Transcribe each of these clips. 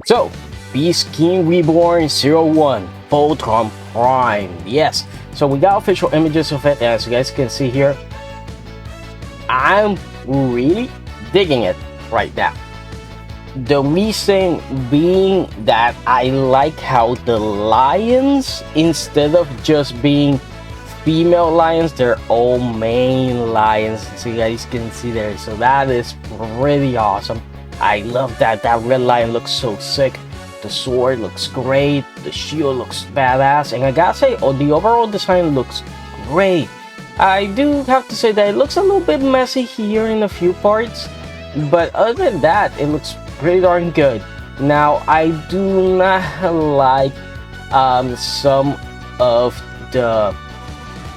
So, Beast King Reborn-01 Voltron Prime. Yes, so we got official images of it, as you guys can see here. I'm really digging it right now. The reason being that I like how the lions, instead of just being female lions, they're all male lions, so you guys can see there. So that is pretty awesome. I love that. That red lion looks so sick. The sword looks great. The shield looks badass. And I gotta say, the overall design looks great. I do have to say that it looks a little bit messy here in a few parts, but other than that, it looks pretty darn good. Now, I do not like some of the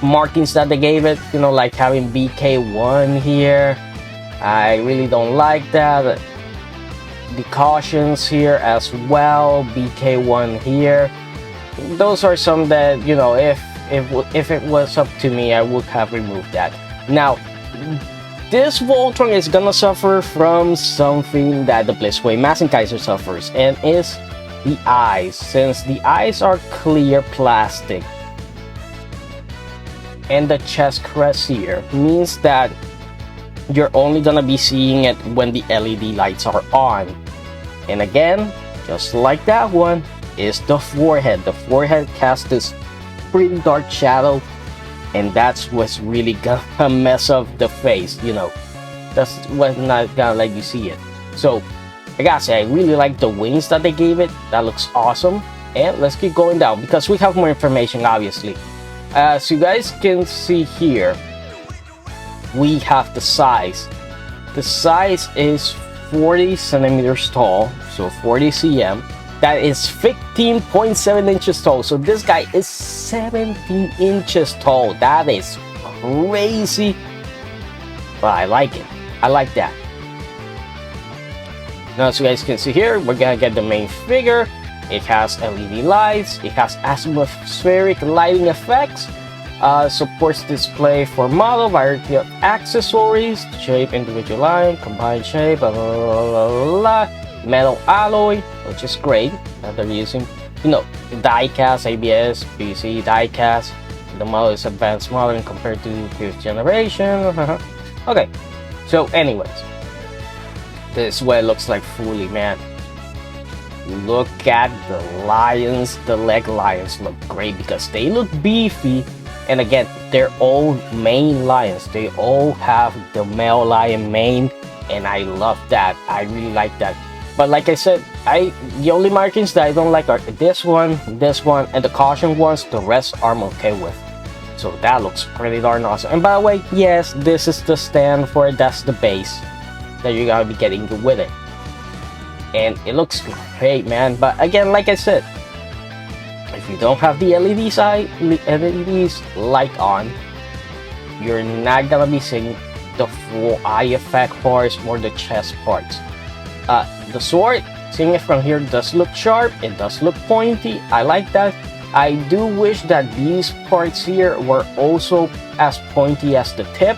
markings that they gave it, you know, like having BK1 here. I really don't like that. The cautions here as well, BK1 here. Those are some that, you know, if it was up to me, I would have removed that. Now, this Voltron is gonna suffer from something that the Blitzway Massenkaiser suffers, and is the eyes. Since the eyes are clear plastic, and the chest crest here means that you're only gonna be seeing it when the LED lights are on. And again, just like that one, is the forehead. The forehead casts this pretty dark shadow, and that's what's really gonna mess up the face, you know. That's what's not gonna let you see it. So I gotta say, I really like the wings that they gave it. That looks awesome. And let's keep going down because we have more information, obviously. As you guys can see here, we have the size. The size is 40 centimeters tall, so 40 cm. That is 15.7 inches tall. So this guy is 17 inches tall. That is crazy, but I like it. I like that. Now, as you guys can see here, we're gonna get the main figure. It has LED lights. It has atmospheric lighting effects. Supports display for model, variety of accessories, shape, individual line, combined shape, blah, blah, blah, blah, blah. Metal alloy, which is great that they're using, you know, die-cast, ABS, PC, die-cast. The model is advanced modeling compared to previous generation. Okay, so anyways, this is what it looks like fully, man. Look at the lions. The leg lions look great because they look beefy. And again, they're all mane lions. They all have the male lion mane, and I love that. I really like that. But like I said, the only markings that I don't like are this one, and the caution ones. The rest I'm okay with. So that looks pretty darn awesome. And by the way, yes, this is the stand for it. That's the base that you're gonna be getting with it. And it looks great, man. But again, like I said, if you don't have the LEDs light on, you're not gonna be seeing the full eye effect parts or the chest parts. The sword, seeing it from here, does look sharp. It does look pointy. I like that. I do wish that these parts here were also as pointy as the tip,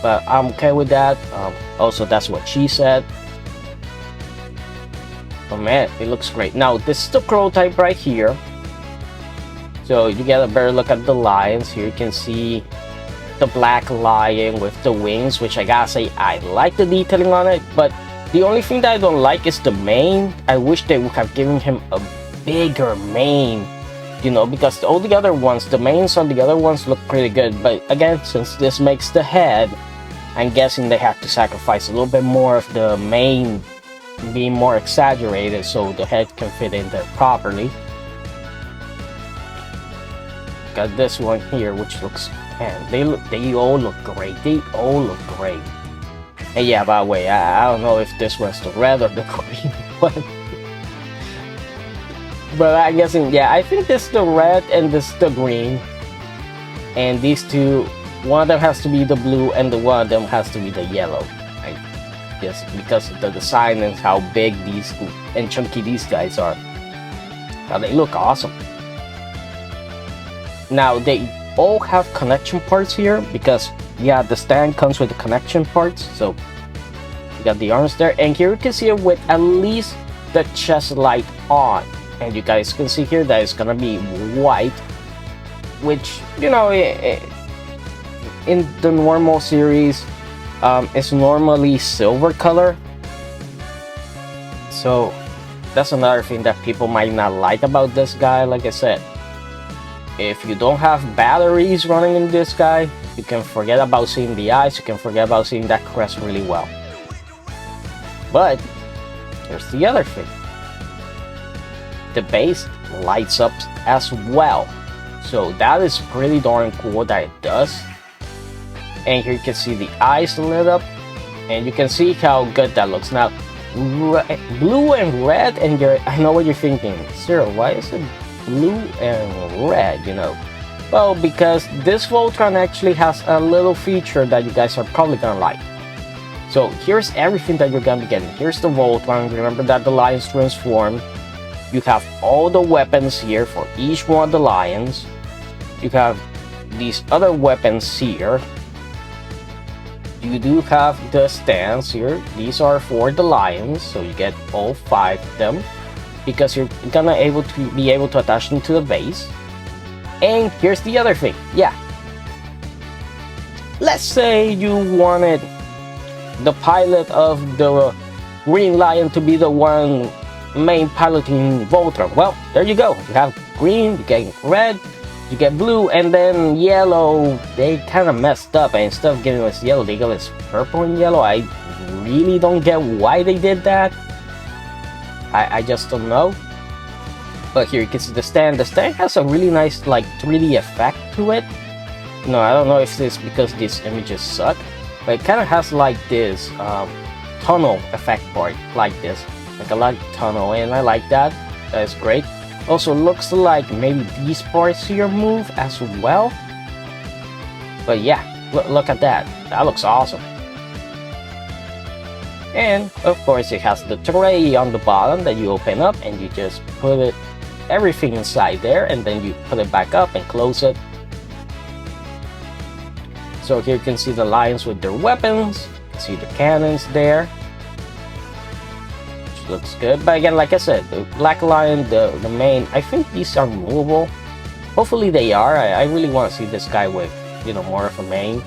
but I'm okay with that. Also, that's what she said. Oh man, it looks great. Now, this is the crow type right here. So you get a better look at the lions. Here you can see the black lion with the wings, which I gotta say, I like the detailing on it, but the only thing that I don't like is the mane. I wish they would have given him a bigger mane, you know, because all the other ones, the manes on the other ones look pretty good. But again, since this makes the head, I'm guessing they have to sacrifice a little bit more of the mane being more exaggerated so the head can fit in there properly. Got this one here, which looks, man, they all look great. They all look great. And yeah, by the way, I don't know if this was the red or the green one. But I'm guessing, yeah, I think this is the red and this is the green. And these two, one of them has to be the blue and the one of them has to be the yellow. I guess because of the design and how big these and chunky these guys are. Now they look awesome. Now they all have connection parts here because, yeah, the stand comes with the connection parts. So you got the arms there, and here you can see it with at least the chest light on, and you guys can see here that it's gonna be white, which, you know, in the normal series, it's normally silver color. So that's another thing that people might not like about this guy. Like I said, if you don't have batteries running in this guy, you can forget about seeing the eyes, you can forget about seeing that crest really well. But here's the other thing. The base lights up as well. So that is pretty darn cool that it does. And here you can see the eyes lit up, and you can see how good that looks. Now, blue and red, and I know what you're thinking, Cyril, why is it blue and red, you know? Well, because this Voltron actually has a little feature that you guys are probably gonna like. So here's everything that you're gonna be getting. Here's the Voltron. Remember that the lions transform. You have all the weapons here for each one of the lions. You have these other weapons here. You do have the stands here. These are for the lions, so you get all 5 of them, because you're gonna be able to attach them to the base. And here's the other thing. Yeah, let's say you wanted the pilot of the green lion to be the one main piloting Voltron. Well, there you go. You have green, you get red, you get blue, and then yellow. They kind of messed up, and instead of giving us yellow, they gave us purple and yellow. I really don't get why they did that. I just don't know. But here you can see the stand. The stand has a really nice, like, 3D effect to it. No, I don't know if it's because these images suck, but it kind of has like this tunnel effect part, like this, like a light tunnel, and I like that. That's great. Also looks like maybe these parts here move as well. But yeah, look at that. That looks awesome. And of course it has the tray on the bottom that you open up, and you just put everything inside there, and then you put it back up and close it. So here you can see the lions with their weapons. You can see the cannons there, which looks good. But again, like I said, the black lion, the main, I think these are movable. Hopefully they are. I really want to see this guy with, you know, more of a mane.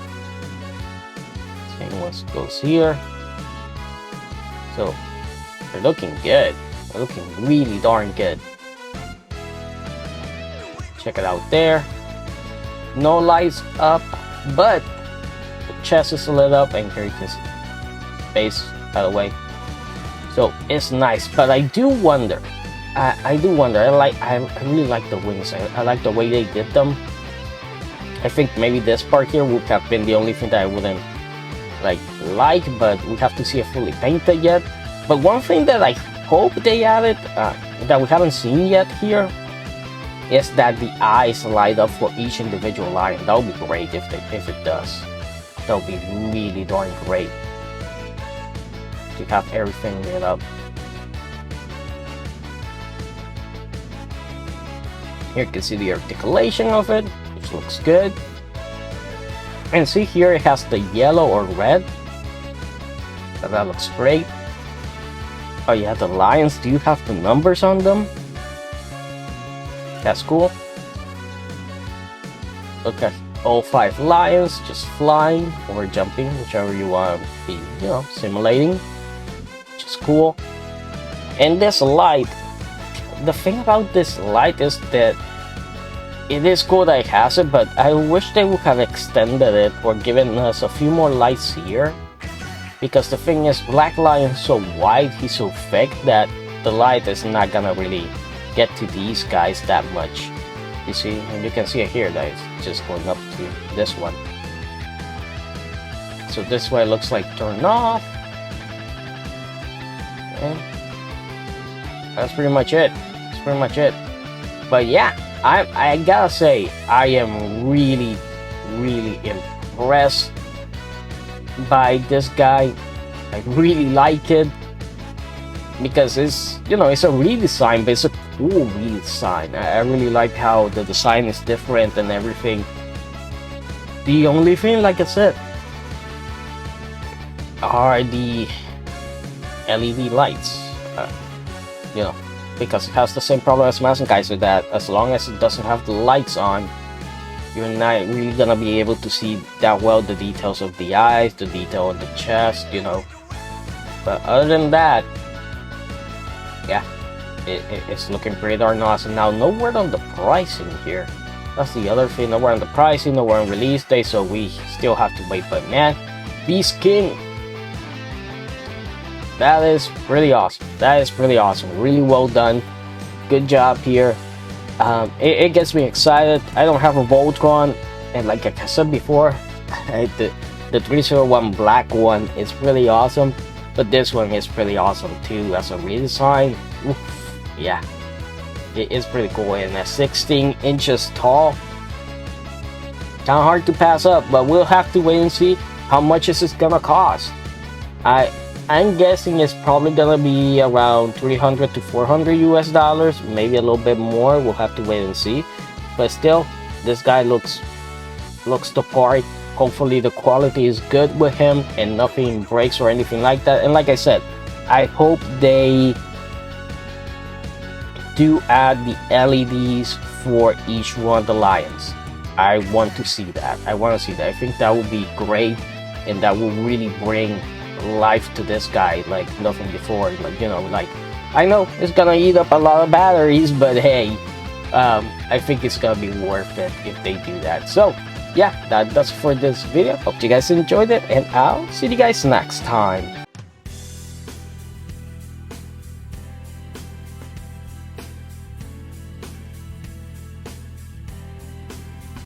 Same one goes here. So they're looking good. They're looking really darn good. Check it out there. No lights up, but the chest is lit up, and here you can see base, by the way. So it's nice, but I do wonder. I really like the wings. I like the way they did them. I think maybe this part here would have been the only thing that I wouldn't like, but we have to see it fully painted yet. But one thing that I hope they added that we haven't seen yet here is that the eyes light up for each individual lion. That would be great if it does. That would be really darn great to have everything lit up. Here you can see the articulation of it, which looks good. And see here it has the yellow or red. So that looks great. Oh yeah, the lions do have the numbers on them. That's cool. Look at all 5 lions just flying or jumping, whichever you want to be, you know, simulating, which is cool. And this light, the thing about this light is that it is cool that it has it, but I wish they would have extended it or given us a few more lights here. Because the thing is, Black Lion's so wide, he's so thick that the light is not gonna really get to these guys that much. You see, and you can see it here that it's just going up to this one. So this way it looks like turned off. And that's pretty much it. That's pretty much it. But yeah, I gotta say, I am really impressed by this guy. I really like it because it's, you know, it's a redesign, but it's a cool redesign. I really like how the design is different and everything. The only thing, like I said, are the LED lights. you know, because it has the same problem as Mazinkaiser, that as long as it doesn't have the lights on, you're not really gonna be able to see that well the details of the eyes, the detail on the chest, you know. But other than that, yeah, it's looking pretty darn awesome. Now, no word on the pricing here. That's the other thing. No word on the pricing, no word on release date, so we still have to wait. But man, Beast King, that is pretty awesome. That is pretty awesome. Really well done. Good job here. It gets me excited. I don't have a Voltron, and like I said before, the 301 black one is really awesome, but this one is pretty awesome too as a redesign. Oof, yeah, it is pretty cool, and at 16 inches tall, kind of hard to pass up. But we'll have to wait and see how much is it gonna cost. I'm guessing it's probably gonna be around $300 to $400 US, maybe a little bit more. We'll have to wait and see. But still, this guy looks the part. Hopefully the quality is good with him and nothing breaks or anything like that. And like I said, I hope they do add the LEDs for each one of the lions. I want to see that. I think that would be great, and that will really bring life to this guy like nothing before. Like, you know, like, I know it's gonna eat up a lot of batteries, but hey, I think it's gonna be worth it if they do that. So yeah, that's for this video. Hope you guys enjoyed it, and I'll see you guys next time.